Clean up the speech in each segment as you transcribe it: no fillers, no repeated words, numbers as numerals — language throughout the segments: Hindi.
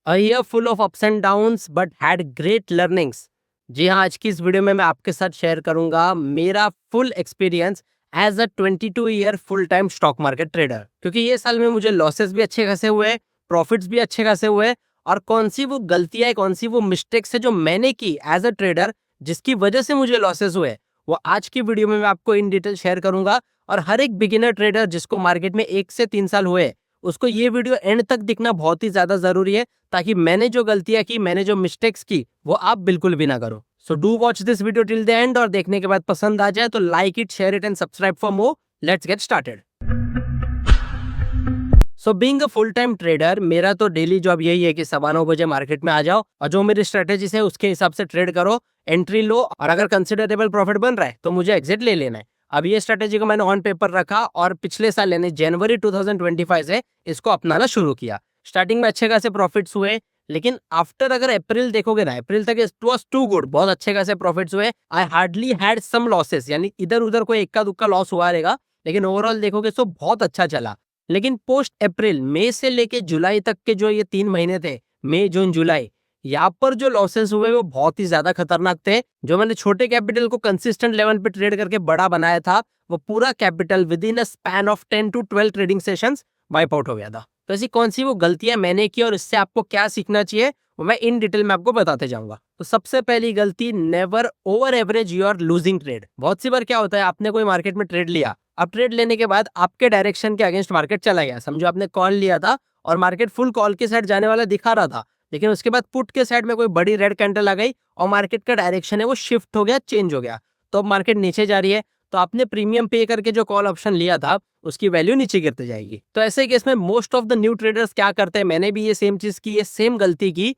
A year full of ups and downs but had great learnings। जी हाँ, आज की इस वीडियो में मैं आपके साथ शेयर करूंगा मेरा full experience as a 22 year full time stock market trader. क्योंकि ये साल में मुझे लॉसेस भी अच्छे खासे हुए, प्रॉफिट्स भी अच्छे खासे हुए, और कौन सी वो गलतियां है, कौन सी वो मिस्टेक्स है जो मैंने की एज अ ट्रेडर जिसकी वजह से मुझे लॉसेस हुए, वो आज की वीडियो में मैं आपको इन डिटेल शेयर करूंगा। और हर एक बिगिनर ट्रेडर जिसको मार्केट में 1 से 3 साल हुए, उसको ये वीडियो एंड तक दिखना बहुत ही ज्यादा जरूरी है, ताकि मैंने जो गलतियां की, मैंने जो मिस्टेक्स की, वो आप बिल्कुल भी ना करो। So do watch this video till the end, और देखने के बाद पसंद आ जाए तो like it, share it and subscribe for more. Let's get started. So being a full time trader, मेरा तो डेली जॉब यही है कि 9:15 बजे मार्केट में आ जाओ और जो मेरी स्ट्रेटेजीज है उसके हिसाब से ट्रेड करो, एंट्री लो, और अगर कंसिडरेबल प्रॉफिट बन रहा है तो मुझे एग्जिट ले लेना है। अब ये स्ट्रेटेजी को मैंने ऑन पेपर रखा और पिछले साल यानी जनवरी 2025 से इसको अपनाना शुरू किया। स्टार्टिंग में अच्छे खासे प्रॉफिट्स हुए, लेकिन आफ्टर अगर अप्रैल देखोगे ना, अप्रैल तक इट वाज टू गुड, बहुत अच्छे खासे प्रॉफिट्स हुए। I hardly had some losses, यानी इधर उधर कोई इक्का दुक्का लॉस हुआ रहेगा, लेकिन ओवरऑल देखोगे तो बहुत अच्छा चला। लेकिन पोस्ट अप्रैल, मई से लेके जुलाई तक के जो ये 3 महीने थे, मई जून जुलाई, यहाँ पर जो लॉसेस हुए वो बहुत ही ज्यादा खतरनाक थे। जो मैंने छोटे कैपिटल को कंसिस्टेंट लेवल पे ट्रेड करके बड़ा बनाया था, वो पूरा capital with in a span of 10 to 12 trading sessions wipe out हो गया था। तो ऐसी कौन सी वो गलतियां मैंने की और इससे आपको क्या सीखना चाहिए, वो मैं इन डिटेल में आपको बताते जाऊंगा। तो सबसे पहली गलती, never over average your losing trade. बहुत सी बार क्या होता है, आपने कोई मार्केट में ट्रेड लिया, अब ट्रेड लेने के बाद आपके डायरेक्शन के अगेंस्ट मार्केट चला गया। समझो आपने कॉल लिया था और मार्केट फुल कॉल के साइड जाने वाला दिखा रहा था, लेकिन उसके बाद पुट के साइड में कोई बड़ी रेड कैंडल आ गई और मार्केट का डायरेक्शन है वो शिफ्ट हो गया, चेंज हो गया। तो अब मार्केट नीचे जा रही है, तो आपने प्रीमियम पे करके जो कॉल ऑप्शन लिया था उसकी वैल्यू नीचे गिरते जाएगी। तो ऐसे केस में most of the new traders क्या करते हैं, मैंने भी ये सेम चीज की, ये सेम गलती की,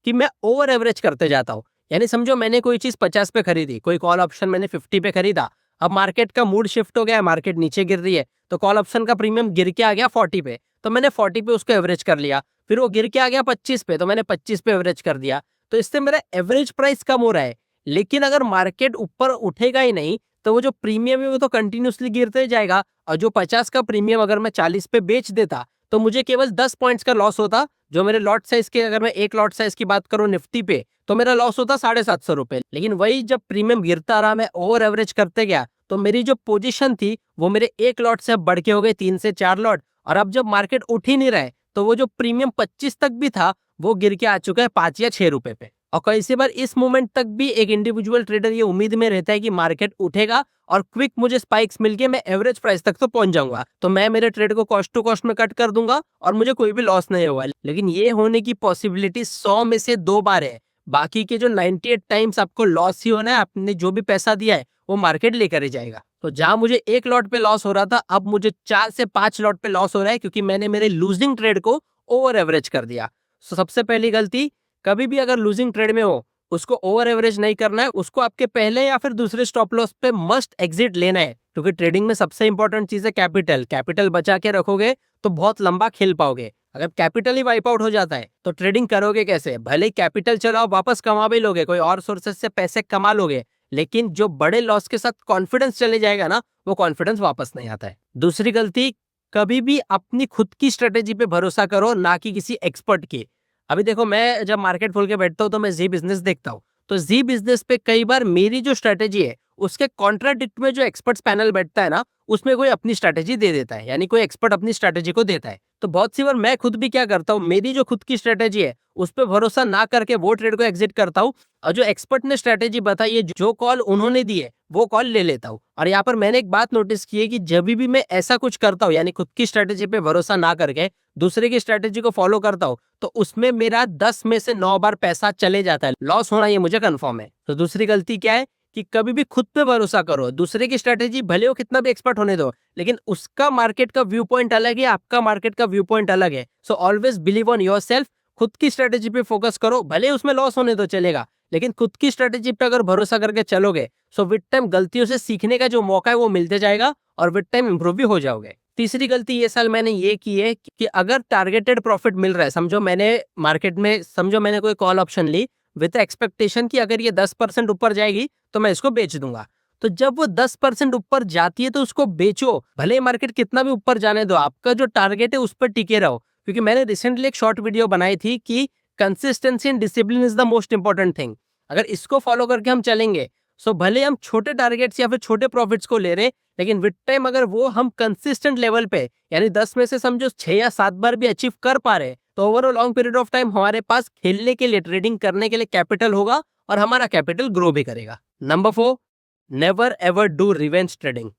कि मैं ओवर एवरेज करते जाता हूँ। यानी समझो मैंने कोई चीज 50 पे खरीदी, कोई कॉल ऑप्शन मैंने 50 पे खरीदा, अब मार्केट का मूड शिफ्ट हो गया है, मार्केट नीचे गिर रही है, तो कॉल ऑप्शन का प्रीमियम गिर के आ गया 40 पे, तो मैंने 40 पे उसको एवरेज कर लिया। फिर वो गिर के आ गया 25 पे, तो मैंने 25 पे एवरेज कर दिया। तो इससे मेरा एवरेज प्राइस कम हो रहा है, लेकिन अगर मार्केट ऊपर उठेगा ही नहीं, तो वो जो प्रीमियम है वो तो कंटिन्यूसली गिरते जाएगा। और जो 50 का प्रीमियम अगर मैं 40 पे बेच देता, तो मुझे केवल 10 पॉइंट्स का लॉस होता। जो मेरे लॉट साइज के, अगर मैं एक लॉट साइज की बात करूं निफ्टी पे, तो मेरा लॉस होता 750 रुपए। लेकिन वही जब प्रीमियम गिरता रहा, मैं ओवर एवरेज करते गया, तो मेरी जो पोजीशन थी वो मेरे एक लॉट से अब बढ़ के हो गई 3 से 4 लॉट। और अब जब मार्केट उठ ही नहीं रहा है, तो वो जो प्रीमियम 25 तक भी था, वो गिर के आ चुका है 5 या 6 रुपए पे। और कई सी बार इस मोमेंट तक भी एक इंडिविजुअल ट्रेडर ये उम्मीद में रहता है कि मार्केट उठेगा और क्विक मुझे स्पाइक्स मिलके मैं एवरेज प्राइस तक तो पहुंच जाऊंगा, तो मैं मेरे ट्रेड को कॉस्ट टू कॉस्ट में कट कर दूंगा और मुझे कोई भी लॉस नहीं होगा। लेकिन ये होने की पॉसिबिलिटी 100 में से 2 बार है। बाकी के जो 98 टाइम्स आपको लॉस ही होना है, आपने जो भी पैसा दिया है वो मार्केट लेकर ही जाएगा। तो जहां मुझे एक लॉट पे लॉस हो रहा था, अब मुझे 4 से 5 लॉट पे लॉस हो रहा है, क्योंकि मैंने मेरे लूजिंग ट्रेड को ओवर एवरेज कर दिया। तो सबसे पहली गलती, कभी भी अगर लूजिंग ट्रेड में हो, उसको ओवर एवरेज नहीं करना है, उसको आपके पहले या फिर दूसरे स्टॉप लॉस पे मस्ट एग्जिट लेना है। क्योंकि ट्रेडिंग में सबसे इंपॉर्टेंट चीज है कैपिटल। कैपिटल बचा के रखोगे तो बहुत लंबा खेल पाओगे। अगर कैपिटल ही वाइप आउट हो जाता है तो ट्रेडिंग करोगे कैसे? भले ही कैपिटल चलाओ, वापस कमा भी लोगे, कोई और सोर्सेस से पैसे कमा लोगे, लेकिन जो बड़े लॉस के साथ कॉन्फिडेंस चले जाएगा ना, वो कॉन्फिडेंस वापस नहीं आता है। दूसरी गलती, कभी भी अपनी खुद की स्ट्रेटेजी पे भरोसा करो, ना कि किसी एक्सपर्ट की। अभी देखो, मैं जब मार्केट खोल के बैठता हूँ तो मैं जी बिजनेस देखता हूँ, तो जी बिजनेस पे कई बार मेरी जो स्ट्रेटेजी है उसके कॉन्ट्राडिक्ट में जो एक्सपर्ट्स पैनल बैठता है ना, उसमें कोई अपनी स्ट्रेटेजी दे देता है, यानी कोई एक्सपर्ट अपनी स्ट्रेटेजी को देता है। तो बहुत सी बार मैं खुद भी क्या करता हूँ, मेरी जो खुद की स्ट्रेटेजी है उस पर भरोसा ना करके वो ट्रेड को एग्जिट करता हूँ, और जो एक्सपर्ट ने स्ट्रेटेजी बताई है, जो कॉल उन्होंने दी है, वो कॉल ले लेता हूँ। और यहाँ पर मैंने एक बात नोटिस की है कि जब भी मैं ऐसा कुछ करता हूँ, यानी खुद की स्ट्रेटेजी पे भरोसा ना करके दूसरे की स्ट्रेटेजी को फॉलो करता हूँ, तो उसमें मेरा 10 में से 9 बार पैसा चले जाता है। लॉस होना ये मुझे कंफर्म है। तो दूसरी गलती क्या है कि कभी भी खुद पे भरोसा करो। दूसरे की स्ट्रेटेजी भले हो कितना भी एक्सपर्ट होने दो, लेकिन उसका मार्केट का व्यू पॉइंट अलग है, आपका मार्केट का व्यू पॉइंट अलग है। So always believe on yourself. खुद की स्ट्रेटेजी पे फोकस करो, भले उसमें लॉस होने दो चलेगा, लेकिन खुद की स्ट्रेटेजी पे अगर भरोसा करके चलोगे, सो विद टाइम गलतियों से सीखने का जो मौका है वो मिलते जाएगा और विद टाइम इंप्रूव भी हो जाओगे। तीसरी गलती ये साल मैंने ये की है कि अगर टारगेटेड प्रॉफिट मिल रहा है, समझो मैंने मार्केट में, समझो मैंने कोई कॉल ऑप्शन ली विद एक्सपेक्टेशन कि अगर ये 10% ऊपर जाएगी तो मैं इसको बेच दूंगा, तो जब वो 10% ऊपर जाती है तो उसको बेचो, भले मार्केट कितना भी ऊपर जाने दो, आपका जो टारगेट है उस पर टिके रहो। क्योंकि मैंने रिसेंटली एक शॉर्ट वीडियो बनाई थी कि consistency and discipline is the most important thing. अगर इसको फॉलो करके हम चलेंगे, सो भले हम छोटे टारगेट्स या फिर छोटे प्रॉफिट्स को ले रहे, लेकिन विद टाइम अगर वो हम कंसिस्टेंट लेवल पे, यानी 10 में से समझो 6 या 7 बार भी अचीव कर पा रहे, तो over a long period of time हमारे पास खेलने के लिए, ट्रेडिंग करने के लिए कैपिटल होगा और हमारा कैपिटल ग्रो भी करेगा। Number 4, never ever do revenge trading.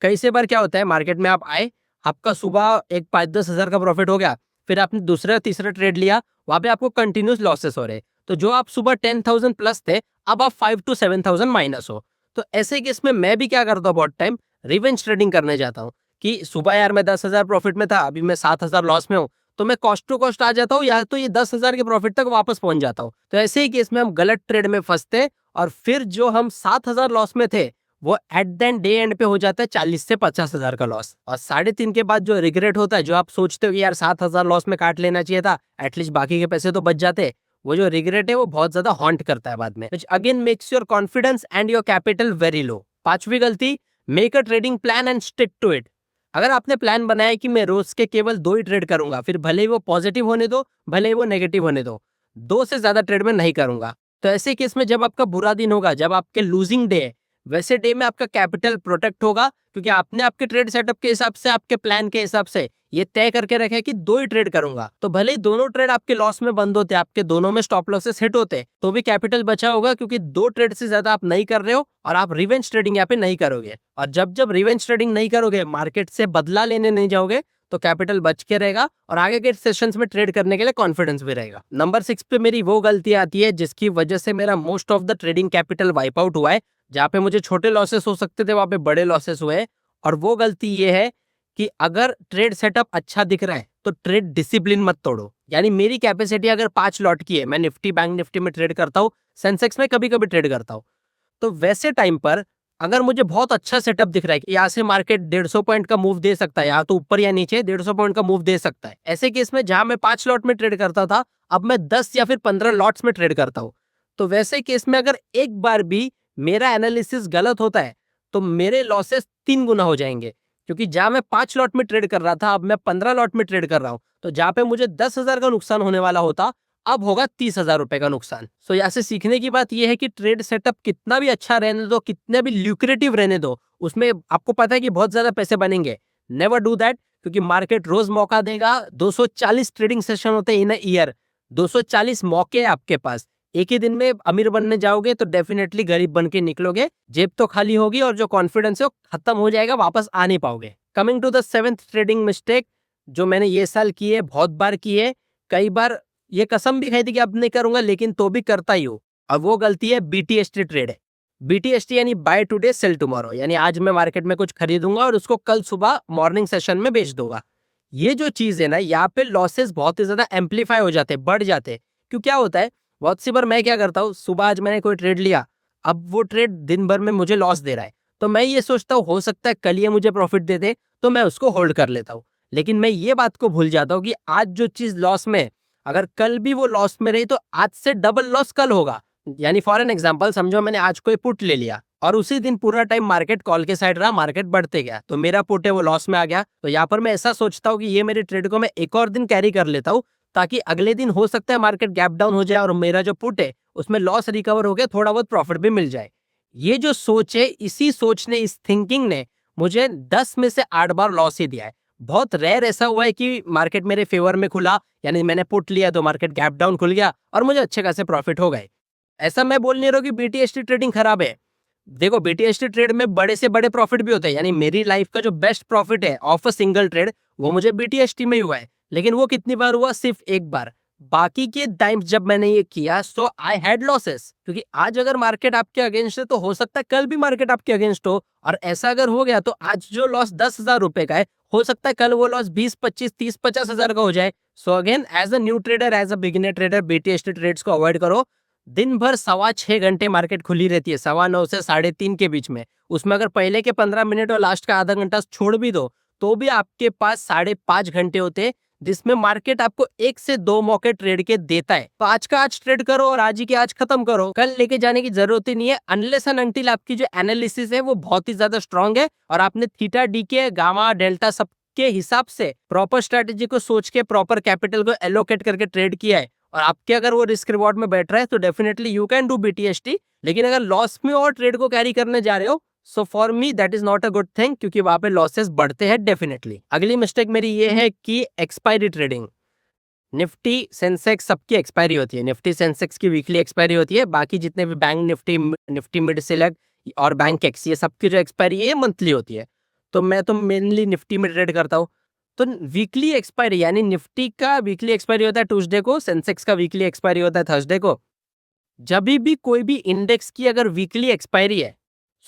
कई से बार क्या होता है, मार्केट में आप आए, आपका सुबह एक 5-10 हजार का प्रॉफिट हो गया, फिर आपने दूसरा तीसरा ट्रेड लिया, वहां पे आपको कंटिन्यूस लॉसेस हो रहे, तो जो आप सुबह 10,000 प्लस थे, अब आप 5 to 7,000 माइनस हो। तो ऐसे केस में मैं भी क्या करता हूँ, बहुत टाइम रिवेंज ट्रेडिंग करने जाता हूँ कि सुबह यार मैं 10,000 प्रॉफिट में था, अभी मैं 7,000 लॉस में हूँ, तो मैं कॉस्ट टू कॉस्ट आ जाता हूँ या तो ये 10,000 के प्रॉफिट तक वापस पहुंच जाता हूँ। तो ऐसे ही केस में हम गलत ट्रेड में फंसते और फिर जो हम 7,000 लॉस में थे, वो एट द डे एंड पे हो जाता है 40 से 50,000 का लॉस। और 3.5 के बाद जो रिग्रेट होता है, जो आप सोचते हो कि यार 7,000 लॉस में काट लेना चाहिए था, एटलीस्ट बाकी के पैसे तो बच जाते, वो जो रिग्रेट है वो बहुत ज्यादा हॉन्ट करता है बाद में, which again makes your confidence and your capital very low. 5वीं गलती, make a trading plan and stick to it. अगर आपने प्लान बनाया कि मैं रोज के केवल 2 ही ट्रेड करूंगा, फिर भले ही वो पॉजिटिव होने दो, भले ही वो नेगेटिव होने दो, 2 से ज्यादा ट्रेड में नहीं करूंगा। तो ऐसे केस में जब आपका बुरा दिन होगा, जब आपके लूजिंग डे है, वैसे डे में आपका कैपिटल प्रोटेक्ट होगा, क्योंकि आपने आपके ट्रेड सेटअप के हिसाब से, आपके प्लान के हिसाब से ये तय करके रखा है कि 2 ही ट्रेड करूंगा। तो भले ही दोनों ट्रेड आपके लॉस में बंद होते, आपके दोनों में स्टॉप लॉसेस हिट होते, तो भी कैपिटल बचा होगा, क्योंकि 2 ट्रेड से ज्यादा आप नहीं कर रहे हो और आप रिवेंज ट्रेडिंग यहाँ पे नहीं करोगे। और जब जब रिवेंज ट्रेडिंग नहीं करोगे, मार्केट से बदला लेने नहीं जाओगे, तो कैपिटल बच के रहेगा और आगे के सेशंस में ट्रेड करने के लिए कॉन्फिडेंस भी रहेगा। नंबर 6 पे मेरी वो गलती आती है जिसकी वजह से मेरा most of the trading capital wipe out हुआ है। जहाँ पे मुझे छोटे लॉसेस हो सकते थे, वहां पे बड़े लॉसेस हुए। और वो गलती ये है कि अगर ट्रेड सेटअप अच्छा दिख रहा है तो ट्रेड डिसिप्लिन मत तोड़ो। यानी मेरी कैपेसिटी अगर 5 लॉट की है, मैं निफ्टी बैंक निफ्टी में ट्रेड करता हूँ, सेंसेक्स में कभी कभी ट्रेड करता हूँ, तो वैसे टाइम पर अगर मुझे बहुत अच्छा सेटअप दिख रहा है कि यहाँ से मार्केट 150 पॉइंट का मूव दे सकता है, या तो ऊपर या नीचे 150 पॉइंट का मूव दे सकता है, ऐसे केस में जहां मैं 5 लॉट में ट्रेड करता था, अब मैं 10 या फिर 15 लॉट्स में ट्रेड करता हूँ। तो वैसे केस में अगर एक बार भी मेरा एनालिसिस गलत होता है, तो मेरे लॉसेस 3 गुना हो जाएंगे, क्योंकि जहां मैं 5 लॉट में ट्रेड कर रहा था, अब मैं 15 लॉट में ट्रेड कर रहा हूँ। तो जहां पे मुझे 10,000 का नुकसान होने वाला होता, अब होगा 30,000 रुपए का नुकसान। सो यहाँ से सीखने की बात यह है कि ट्रेड सेटअप कितना भी अच्छा रहने दो, कितने भी ल्यूक्रेटिव रहने दो, उसमें आपको पता है कि बहुत ज्यादा पैसे बनेंगे, नेवर डू दैट, क्योंकि मार्केट रोज मौका देगा। 240 ट्रेडिंग सेशन होते हैं इन अ ईयर, 240 मौके आपके पास। एक ही दिन में अमीर बनने जाओगे तो डेफिनेटली गरीब बन के निकलोगे, जेब तो खाली होगी और जो कॉन्फिडेंस है वो खत्म हो जाएगा, वापस आ नहीं पाओगे। Coming to the 7th trading mistake, जो मैंने ये साल की है, बहुत बार की है, कई बार ये कसम भी खाई थी कि अब नहीं करूंगा, लेकिन तो भी करता ही हूं। और वो गलती है BTST ट्रेड है। BTST यानी बाय टुडे सेल टुमारो, यानी आज मैं मार्केट में कुछ खरीदूंगा और उसको कल सुबह मॉर्निंग सेशन में बेच दूंगा। ये जो चीज है ना, यहाँ पे लॉसेस बहुत ही ज्यादा एम्पलीफाई हो जाते हैं, बढ़ जाते हैं। क्यों, क्या होता है, बहुत सी बार मैं क्या करता हूँ, सुबह आज मैंने कोई ट्रेड लिया, अब वो ट्रेड दिन भर में मुझे लॉस दे रहा है, तो मैं ये सोचता हूँ हो सकता है कल ये मुझे प्रॉफिट दे दे, तो मैं उसको होल्ड कर लेता हूँ। लेकिन मैं ये बात को भूल जाता हूँ कि आज जो चीज लॉस में, अगर कल भी वो लॉस में रही, तो आज से डबल लॉस कल होगा। यानी फॉर एन एग्जांपल समझो, मैंने आज कोई पुट ले लिया और उसी दिन पूरा टाइम मार्केट कॉल के साइड रहा, मार्केट बढ़ते गया, तो मेरा पुट है वो लॉस में आ गया। तो यहाँ पर मैं ऐसा सोचता हूँ कि ये मेरे ट्रेड को मैं एक और दिन कैरी कर लेता हूँ, ताकि अगले दिन हो सकता है मार्केट गैप डाउन हो जाए और मेरा जो पुट है उसमें लॉस रिकवर हो गया, थोड़ा बहुत प्रॉफिट भी मिल जाए। ये जो सोच है, इसी सोच ने, इस थिंकिंग ने मुझे 10 में से 8 बार लॉस ही दिया है। बहुत रेयर ऐसा हुआ है कि मार्केट मेरे फेवर में खुला, यानी मैंने पुट लिया तो मार्केट गैप डाउन खुल गया और मुझे अच्छे खासे प्रॉफिट हो गए। ऐसा मैं बोल नहीं रहा हूँ कि BTST ट्रेडिंग खराब है। देखो, BTST ट्रेड में बड़े से बड़े प्रॉफिट भी होते हैं, यानी मेरी लाइफ का जो बेस्ट प्रॉफिट है ऑफ अ सिंगल ट्रेड, वो मुझे BTST में ही हुआ है। लेकिन वो कितनी बार हुआ, सिर्फ एक बार। बाकी के टाइम्स जब मैंने ये किया, सो आई हैड लॉसेस, क्योंकि आज अगर मार्केट आपके अगेंस्ट है तो हो सकता है कल भी मार्केट आपके अगेंस्ट हो, और ऐसा अगर हो गया तो आज जो लॉस 10,000 रुपए का है, हो सकता है कल वो लॉस 20, 25, 30, 50,000 का हो जाए। So again, as a new trader, as a beginner trader, BTST trades को अवॉइड करो। दिन भर 6.25 घंटे मार्केट खुली रहती है, 9:15 से 3:30 के बीच में। उसमें अगर पहले के 15 मिनट और लास्ट का आधा घंटा छोड़ भी दो, तो भी आपके पास 5.5 घंटे होते हैं, जिसमें मार्केट आपको 1 से 2 मौके ट्रेड के देता है। तो आज का आज ट्रेड करो और आज ही के आज खत्म करो, कल लेके जाने की जरूरत ही नहीं है, अनलेस एंड अनटिल आपकी जो एनालिसिस है वो बहुत ही ज्यादा स्ट्रांग है और आपने थीटा, डीके, गामा, डेल्टा सब के हिसाब से प्रॉपर स्ट्रेटेजी को सोच के प्रॉपर कैपिटल को एलोकेट करके ट्रेड किया है। और आपके अगर वो रिस्क रिवॉर्ड में बैठ रहा है तो definitely you can do BTST। लेकिन अगर लॉस में और ट्रेड को कैरी करने जा रहे हो, so for me that is not a good thing, क्योंकि वहां पे लॉसेस बढ़ते हैं डेफिनेटली। अगली मिस्टेक मेरी ये है कि एक्सपायरी ट्रेडिंग। निफ्टी सेंसेक्स सबकी एक्सपायरी होती है, निफ्टी सेंसेक्स की वीकली एक्सपायरी होती है, बाकी जितने भी bank Nifty, Nifty mid select और बैंक एक्स, ये सबकी जो एक्सपायरी है मंथली होती है। तो मैं तो मेनली निफ्टी में ट्रेड करता हूँ। तो वीकली एक्सपायरी यानी निफ्टी का वीकली एक्सपायरी होता है ट्यूसडे को, सेंसेक्स का वीकली एक्सपायरी होता है थर्सडे को। जब भी कोई भी इंडेक्स की अगर वीकली एक्सपायरी है,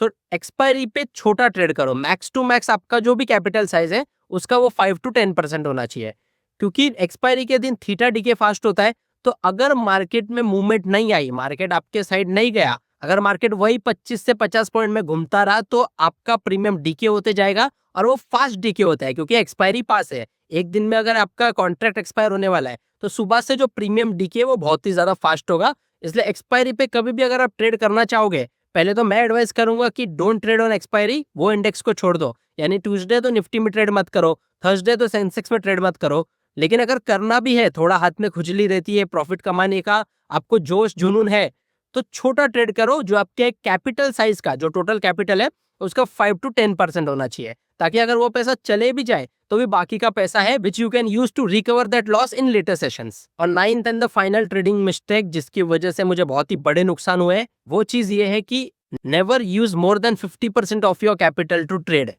सो एक्सपायरी पे छोटा ट्रेड करो। मैक्स टू मैक्स आपका जो भी कैपिटल साइज है उसका वो 5 to 10% होना चाहिए, क्योंकि एक्सपायरी के दिन थीटा डीके फास्ट होता है। तो अगर मार्केट में मूवमेंट नहीं आई, मार्केट आपके साइड नहीं गया, अगर मार्केट वही 25 से 50 पॉइंट में घूमता रहा, तो आपका प्रीमियम डीके होते जाएगा और वो फास्ट डीके होता है, क्योंकि एक्सपायरी पास है। एक दिन में अगर आपका कॉन्ट्रैक्ट एक्सपायर होने वाला है तो सुबह से जो प्रीमियम डीके है वो बहुत ही ज्यादा फास्ट होगा। इसलिए एक्सपायरी पे कभी भी अगर आप ट्रेड करना चाहोगे, पहले तो मैं एडवाइस करूंगा कि डोंट ट्रेड ऑन एक्सपायरी, वो इंडेक्स को छोड़ दो। यानी ट्यूसडे तो निफ्टी में ट्रेड मत करो, थर्सडे तो सेंसेक्स में ट्रेड मत करो। लेकिन अगर करना भी है, थोड़ा हाथ में खुजली रहती है, प्रॉफिट कमाने का आपको जोश जुनून है, तो छोटा ट्रेड करो। जो आपके कैपिटल साइज का जो टोटल कैपिटल है उसका 5 to 10% होना चाहिए, ताकि अगर वो पैसा चले भी जाए तो भी बाकी का पैसा है which you can use to recover that loss in later sessions. और 9th and the final trading mistake जिसकी वजह से मुझे बहुत ही बड़े नुकसान हुए, वो चीज ये है कि never use more than 50% of your capital to trade.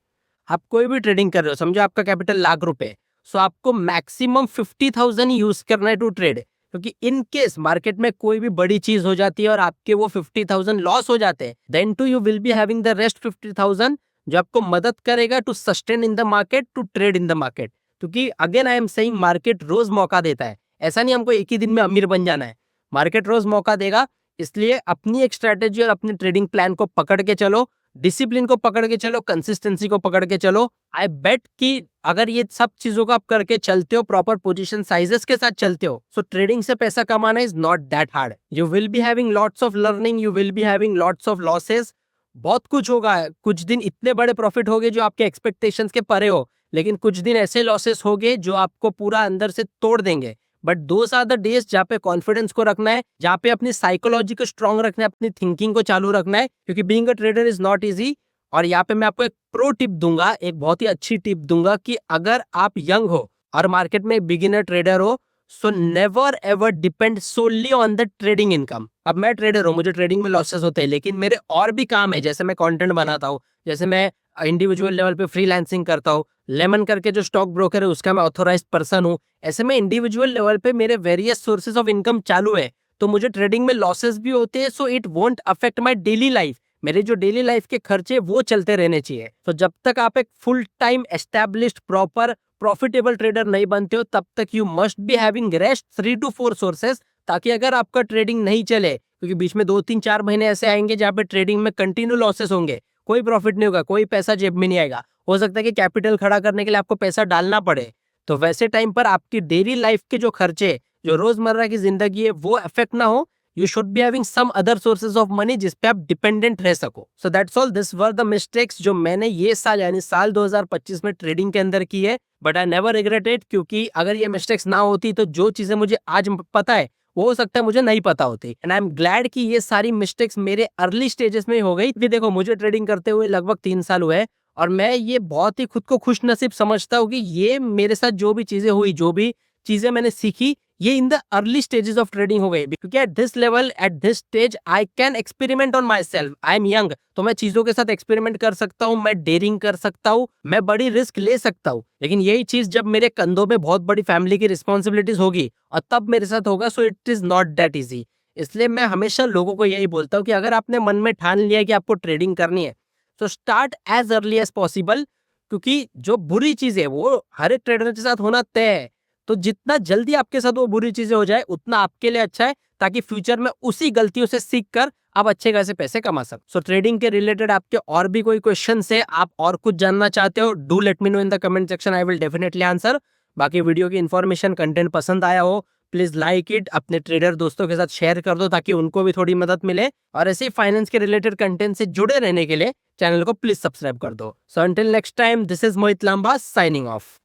आप कोई भी ट्रेडिंग कर रहे हो, समझो आपका कैपिटल ₹1,00,000, सो आपको मैक्सिमम 50,000 यूज करना है टू ट्रेड। क्योंकि इन केस मार्केट में कोई भी बड़ी चीज हो जाती है और आपके वो 50,000 लॉस हो जाते हैं, then too you will be having the rest 50,000, जो आपको मदद करेगा to sustain in the market, to trade in the market. क्योंकि again I am saying, market रोज मौका देता है। ऐसा नहीं हमको एक ही दिन में अमीर बन जाना है, मार्केट रोज मौका देगा। इसलिए अपनी एक स्ट्रेटेजी और अपने ट्रेडिंग प्लान को पकड़ के चलो, डिसिप्लिन को पकड़ के चलो, कंसिस्टेंसी को पकड़ के चलो। आई बेट कि अगर ये सब चीजों को आप करके चलते हो, प्रॉपर पोजीशन साइजेस के साथ चलते हो, सो ट्रेडिंग से पैसा कमाना is not that hard. You will be having lots of learning, you will be having lots of losses, बहुत कुछ होगा। कुछ दिन इतने बड़े प्रॉफिट होंगे जो आपके एक्सपेक्टेशंस के परे हो, लेकिन कुछ दिन ऐसे लॉसेस होंगे जो आपको पूरा अंदर से तोड़ देंगे। But those are the days जहाँ पे कॉन्फिडेंस को रखना है, जहाँ पे अपनी साइकोलॉजी को स्ट्रांग रखना है, अपनी थिंकिंग को चालू रखना है, क्योंकि being a trader is not easy. और यहाँ पे मैं आपको एक प्रो टिप दूंगा, एक बहुत ही अच्छी टिप दूंगा कि अगर आप यंग हो और मार्केट में बिगिनर ट्रेडर हो, so never ever depend solely on the trading income. अब मैं ट्रेडर हूँ, मुझे ट्रेडिंग में लॉसेस होते हैं, लेकिन मेरे और भी काम है। जैसे मैं कंटेंट बनाता हूँ, जैसे मैं इंडिविजुअल लेवल पे फ्रीलांसिंग करता हूँ, लेमन करके जो स्टॉक ब्रोकर है उसका मैं ऑथोराइज्ड पर्सन हूँ। ऐसे में इंडिविजुअल लेवल पे मेरे वेरियस सोर्सेज ऑफ इनकम चालू है, तो मुझे ट्रेडिंग में लॉसेस भी होते हैं, so it won't affect my daily life. मेरे जो डेली लाइफ के खर्चे वो चलते रहने चाहिए। तो जब तक आप एक full time established proper profitable trader नहीं बनते हो, तब तक you must be having rest 3 to 4 sources, ताकि अगर आपका ट्रेडिंग नहीं चले, क्योंकि बीच में 2-3-4 महीने ऐसे आएंगे जहाँ पे ट्रेडिंग में कंटिन्यू लॉसेस होंगे, कोई प्रॉफिट नहीं होगा, कोई पैसा जेब में नहीं आएगा। हो सकता है कि कैपिटल खड़ा करने के लिए आपको पैसा डालना पड़े। तो वैसे टाइम पर आपकी डेली लाइफ के जो खर्चे, जो रोजमर्रा की जिंदगी है, वो अफेक्ट ना हो। You should be having some other sources of money जिस पे आप डिपेंडेंट रह सको। So that's all, this were the mistakes जो मैंने ये साल यानी साल 2025 में ट्रेडिंग के अंदर की है। But I never regret it, क्योंकि अगर ये मिस्टेक्स ना होती तो जो चीजें मुझे आज पता है वो हो सकता है मुझे नहीं पता होती। एंड आई एम ग्लैड कि ये सारी मिस्टेक्स मेरे अर्ली स्टेजेस में हो गई। देखो, मुझे ट्रेडिंग करते हुए लगभग 3 साल हुए, और मैं ये बहुत ही खुद को खुश नसीब समझता हूँ कि ये मेरे साथ जो भी चीजें हुई, जो भी चीजें मैंने सीखी, ये in the early stages of trading हो गई। क्योंकि at this level, at this stage, I can experiment on my self. I am young, तो मैं चीजों के साथ एक्सपेरिमेंट कर सकता हूँ, मैं डेयरिंग कर सकता हूँ, मैं बड़ी रिस्क ले सकता हूँ। लेकिन यही चीज जब मेरे कंधों में बहुत बड़ी फैमिली की रिस्पॉन्सिबिलिटीज होगी और तब मेरे साथ होगा, so it is not that easy. इसलिए मैं हमेशा लोगों को यही बोलता हूँ कि अगर आपने मन में ठान लिया है कि आपको ट्रेडिंग करनी है, तो start as early as possible. क्योंकि जो बुरी चीज है वो हर एक ट्रेडर के साथ होना तय है। तो जितना जल्दी आपके साथ वो बुरी चीजें हो जाए, उतना आपके लिए अच्छा है, ताकि फ्यूचर में उसी गलतियों से सीख कर आप अच्छे खासे पैसे कमा सको। सो ट्रेडिंग के रिलेटेड आपके और भी कोई क्वेश्चन है, आप और कुछ जानना चाहते हो, do let me know in the comment section, I will definitely answer. बाकी वीडियो की इन्फॉर्मेशन, कंटेंट पसंद आया हो, प्लीज लाइक इट, अपने ट्रेडर दोस्तों के साथ शेयर कर दो ताकि उनको भी थोड़ी मदद मिले। और ऐसे ही फाइनेंस के रिलेटेड कंटेंट से जुड़े रहने के लिए चैनल को प्लीज सब्सक्राइब कर दो। So until next time, this is Mohit Lamba signing of.